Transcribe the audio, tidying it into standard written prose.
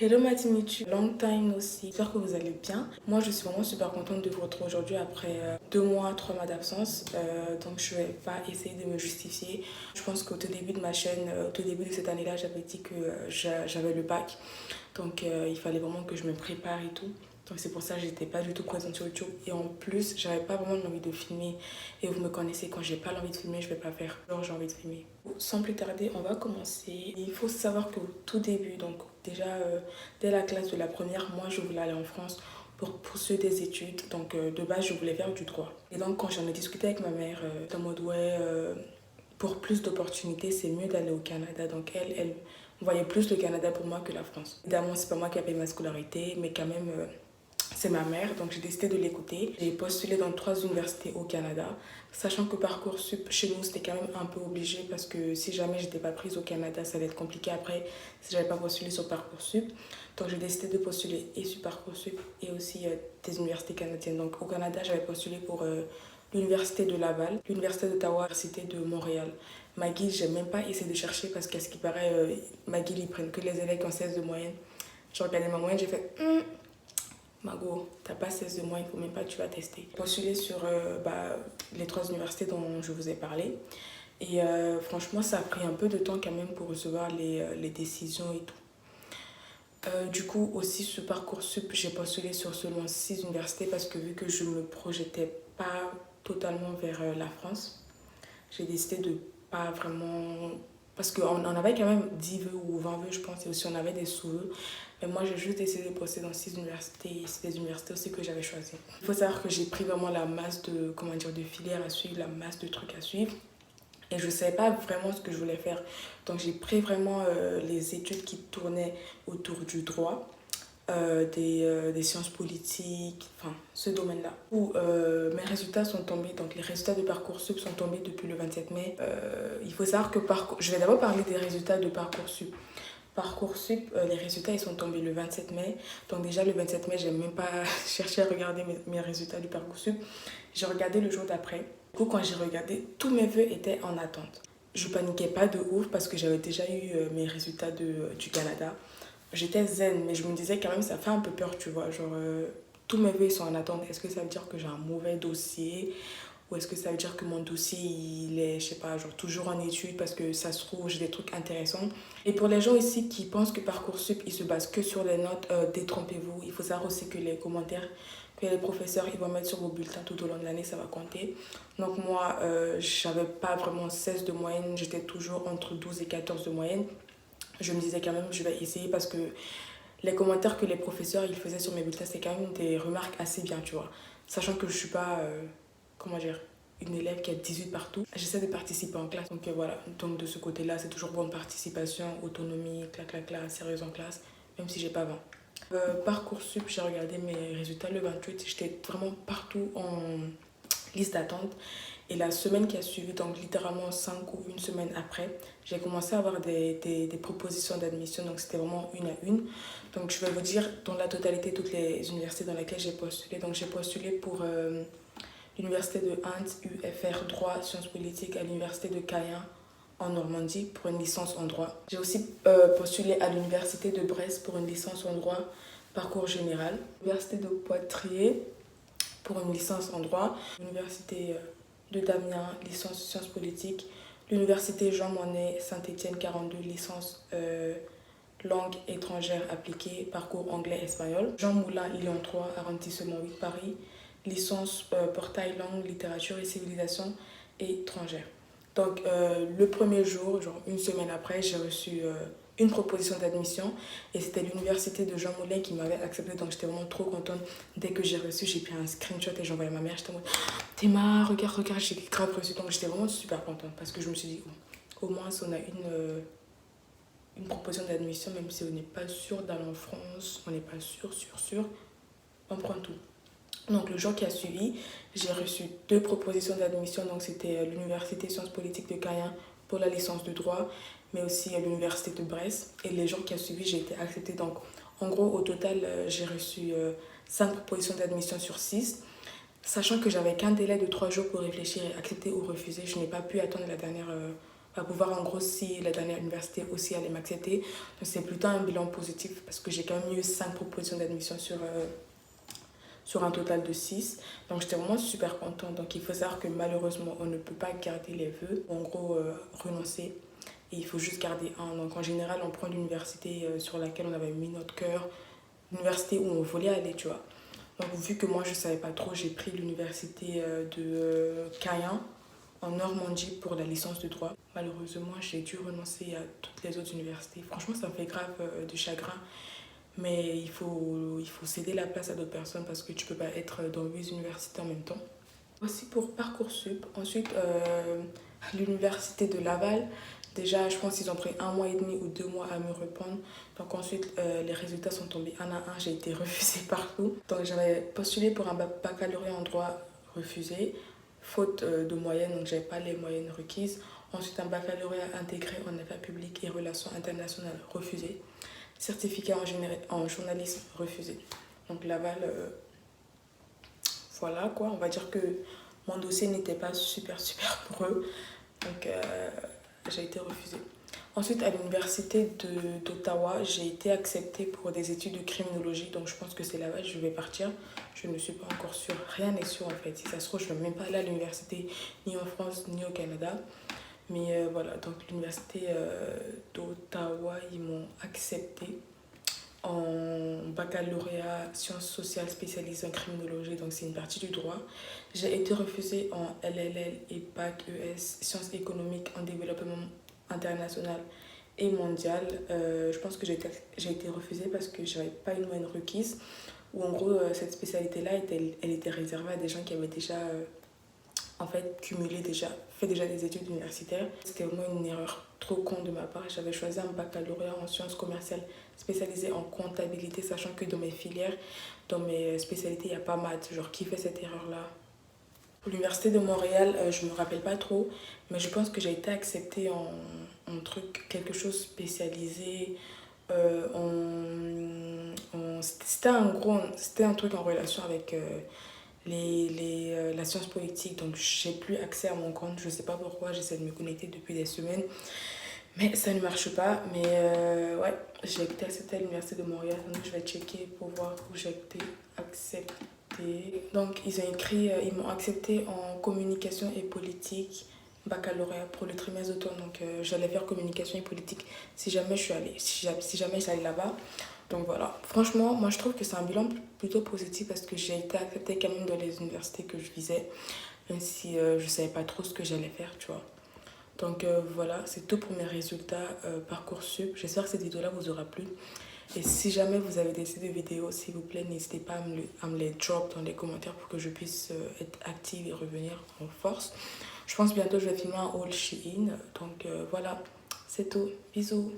Hello ma team YouTube, long time aussi, j'espère que vous allez bien. Moi je suis vraiment super contente de vous retrouver aujourd'hui après 2 mois, 3 mois d'absence. Donc je vais pas essayer de me justifier. Je pense qu'au tout début de ma chaîne, au tout début de cette année-là, j'avais dit que j'avais le bac. Donc il fallait vraiment que je me prépare et tout. Donc c'est pour ça que j'étais pas du tout présente sur YouTube. Et en plus, j'avais pas vraiment envie de filmer. Et vous me connaissez, quand j'ai pas l'envie de filmer, je vais pas faire. Alors j'ai envie de filmer. Sans plus tarder, on va commencer. Il faut savoir qu'au tout début, donc déjà dès la classe de la première, moi je voulais aller en France pour poursuivre des études. Donc de base, je voulais faire du droit. Et donc quand j'en ai discuté avec ma mère, en mode ouais, pour plus d'opportunités, c'est mieux d'aller au Canada. Donc elle voyait plus le Canada pour moi que la France. Évidemment, c'est pas moi qui ai payé ma scolarité, mais quand même, c'est ma mère, donc j'ai décidé de l'écouter. J'ai postulé dans 3 universités au Canada, sachant que Parcoursup, chez nous, c'était quand même un peu obligé parce que si jamais j'étais pas prise au Canada, ça allait être compliqué après si j'avais pas postulé sur Parcoursup. Donc j'ai décidé de postuler et sur Parcoursup et aussi des universités canadiennes. Donc au Canada, j'avais postulé pour l'université de Laval, l'université d'Ottawa, l'université de Montréal. McGill, j'ai même pas essayé de chercher parce qu'à ce qui paraît, McGill, ils prennent que les élèves qui ont 16 de moyenne. J'ai regardé ma moyenne, j'ai fait Mago, t'as pas 16 de moyenne, il faut même pas que tu vas tester. J'ai postulé sur les 3 universités dont je vous ai parlé. Et franchement, ça a pris un peu de temps quand même pour recevoir les décisions et tout. Du coup, aussi sur Parcoursup, j'ai postulé sur seulement 6 universités parce que vu que je me projetais pas totalement vers la France, j'ai décidé de pas vraiment... Parce qu'on avait quand même 10 vœux ou 20 vœux, je pense, et aussi on avait des sous-vœux. Mais moi, j'ai juste décidé de poster dans 6 universités, et c'est des universités aussi que j'avais choisies. Il faut savoir que j'ai pris vraiment la masse de filières à suivre, la masse de trucs à suivre. Et je ne savais pas vraiment ce que je voulais faire. Donc j'ai pris vraiment les études qui tournaient autour du droit, des sciences politiques, enfin ce domaine-là. Où mes résultats sont tombés, donc les résultats de Parcoursup sont tombés depuis le 27 mai. Il faut savoir que je vais d'abord parler des résultats de Parcoursup. Parcoursup, les résultats ils sont tombés le 27 mai. Donc déjà le 27 mai, j'ai même pas cherché à regarder mes résultats du Parcoursup. J'ai regardé le jour d'après. Du coup, quand j'ai regardé, tous mes vœux étaient en attente. Je paniquais pas de ouf parce que j'avais déjà eu mes résultats du Canada. J'étais zen, mais je me disais quand même, ça fait un peu peur, tu vois. Genre, tous mes vœux sont en attente. Est-ce que ça veut dire que j'ai un mauvais dossier? Ou est-ce que ça veut dire que mon dossier, il est, je sais pas, genre toujours en étude parce que ça se trouve, j'ai des trucs intéressants. Et pour les gens ici qui pensent que Parcoursup, il se base que sur les notes, détrompez-vous. Il faut savoir aussi que les commentaires que les professeurs ils vont mettre sur vos bulletins tout au long de l'année, ça va compter. Donc moi, j'avais pas vraiment 16 de moyenne, j'étais toujours entre 12 et 14 de moyenne. Je me disais quand même, je vais essayer parce que les commentaires que les professeurs ils faisaient sur mes bulletins, c'est quand même des remarques assez bien, tu vois. Sachant que je suis pas, comment dire, une élève qui a 18 partout. J'essaie de participer en classe. Donc voilà, donc de ce côté-là, c'est toujours bonne participation, autonomie, sérieuse en classe, même si j'ai pas 20. Parcoursup, j'ai regardé mes résultats le 28, j'étais vraiment partout en liste d'attente. Et la semaine qui a suivi, donc littéralement 5 ou une semaine après, j'ai commencé à avoir des propositions d'admission. Donc c'était vraiment une à une. Donc je vais vous dire dans la totalité toutes les universités dans lesquelles j'ai postulé. Donc j'ai postulé pour l'université de Hans, UFR droit, sciences politiques, à l'université de Caen en Normandie pour une licence en droit. J'ai aussi postulé à l'université de Brest pour une licence en droit, parcours général. L'université de Poitiers pour une licence en droit. L'université de Damien, licence sciences politiques. L'université Jean Monnet, Saint-Étienne 42, licence langue étrangère appliquée, parcours anglais-espagnol. Jean Moulin, Lyon 3, arrondissement 8, Paris, licence portail langue, littérature et civilisation étrangère. Donc le premier jour, genre une semaine après, j'ai reçu une proposition d'admission et c'était l'université de Jean Moulin qui m'avait accepté, donc j'étais vraiment trop contente. Dès que j'ai reçu, j'ai pris un screenshot et j'ai envoyé à ma mère. J'étais en mode Théma, regarde, j'ai grave reçu. Donc j'étais vraiment super contente parce que je me suis dit au moins si on a une proposition d'admission, même si on n'est pas sûr d'aller en France, on n'est pas sûr, on prend tout. Donc le jour qui a suivi, j'ai reçu 2 propositions d'admission. Donc c'était l'université sciences politiques de Caen pour la licence de droit, mais aussi l'université de Brest. Et les jours qui a suivi, j'ai été acceptée. Donc en gros, au total, j'ai reçu 5 propositions d'admission sur 6. Sachant que j'avais qu'un délai de 3 jours pour réfléchir et accepter ou refuser, je n'ai pas pu attendre la dernière va pouvoir en gros si la dernière université aussi allait m'accepter. Donc c'est plutôt un bilan positif parce que j'ai quand même eu 5 propositions d'admission sur un total de 6. Donc j'étais vraiment super contente. Donc il faut savoir que malheureusement on ne peut pas garder les vœux, en gros renoncer. Et il faut juste garder un. Donc en général on prend l'université sur laquelle on avait mis notre cœur, l'université où on voulait aller, tu vois. Donc vu que moi je savais pas trop, j'ai pris l'université de Caen en Normandie pour la licence de droit. Malheureusement j'ai dû renoncer à toutes les autres universités. Franchement ça me fait grave de chagrin. Mais il faut céder la place à d'autres personnes parce que tu peux pas être dans 8 universités en même temps. Aussi pour Parcoursup. Ensuite, l'université de Laval. Déjà, je pense qu'ils ont pris 1 mois et demi ou 2 mois à me répondre. Donc ensuite, les résultats sont tombés un à un. J'ai été refusée partout. Donc j'avais postulé pour un baccalauréat en droit refusé, faute de moyenne, donc j'avais pas les moyennes requises. Ensuite, un baccalauréat intégré en affaires publiques et relations internationales refusé. Certificat en journalisme refusé. Donc Laval, voilà quoi, on va dire que mon dossier n'était pas super pour eux. Donc j'ai été refusée. Ensuite, à l'université d'Ottawa, j'ai été acceptée pour des études de criminologie. Donc je pense que c'est là-bas que je vais partir. Je ne suis pas encore sûre. Rien n'est sûr en fait. Si ça se trouve, je ne vais même pas aller à l'université, ni en France, ni au Canada. Mais voilà, donc l'université d'Ottawa, ils m'ont acceptée en baccalauréat sciences sociales spécialisées en criminologie, donc c'est une partie du droit. J'ai été refusée en LLL et bac ES, sciences économiques en développement international et mondial. Je pense que j'ai été refusée parce que je n'avais pas une moyenne requise, où en gros cette spécialité-là, elle était réservée à des gens qui avaient déjà en fait fait déjà des études universitaires. C'était vraiment une erreur trop con de ma part. J'avais choisi un baccalauréat en sciences commerciales spécialisé en comptabilité, sachant que dans mes filières, dans mes spécialités, il n'y a pas maths. Genre, qui fait cette erreur-là? Pour l'université de Montréal, je ne me rappelle pas trop, mais je pense que j'ai été acceptée en truc, quelque chose spécialisé. C'était un truc en relation avec la science politique, donc j'ai plus accès à mon compte. Je sais pas pourquoi, j'essaie de me connecter depuis des semaines, mais ça ne marche pas. Mais ouais, j'ai été acceptée à l'université de Montréal, donc je vais checker pour voir où j'ai été acceptée. Donc ils ont écrit, ils m'ont acceptée en communication et politique, baccalauréat pour le trimestre d'automne. Donc j'allais faire communication et politique si jamais si jamais j'allais là-bas. Donc voilà, franchement, moi je trouve que c'est un bilan plutôt positif parce que j'ai été acceptée quand même dans les universités que je visais, même si je savais pas trop ce que j'allais faire, tu vois. Donc voilà, c'est tout pour mes résultats Parcoursup. J'espère que cette vidéo-là vous aura plu. Et si jamais vous avez des idées de vidéos, s'il vous plaît, n'hésitez pas à me les drop dans les commentaires pour que je puisse être active et revenir en force. Je pense bientôt je vais filmer un haul Shein. Donc voilà, c'est tout. Bisous.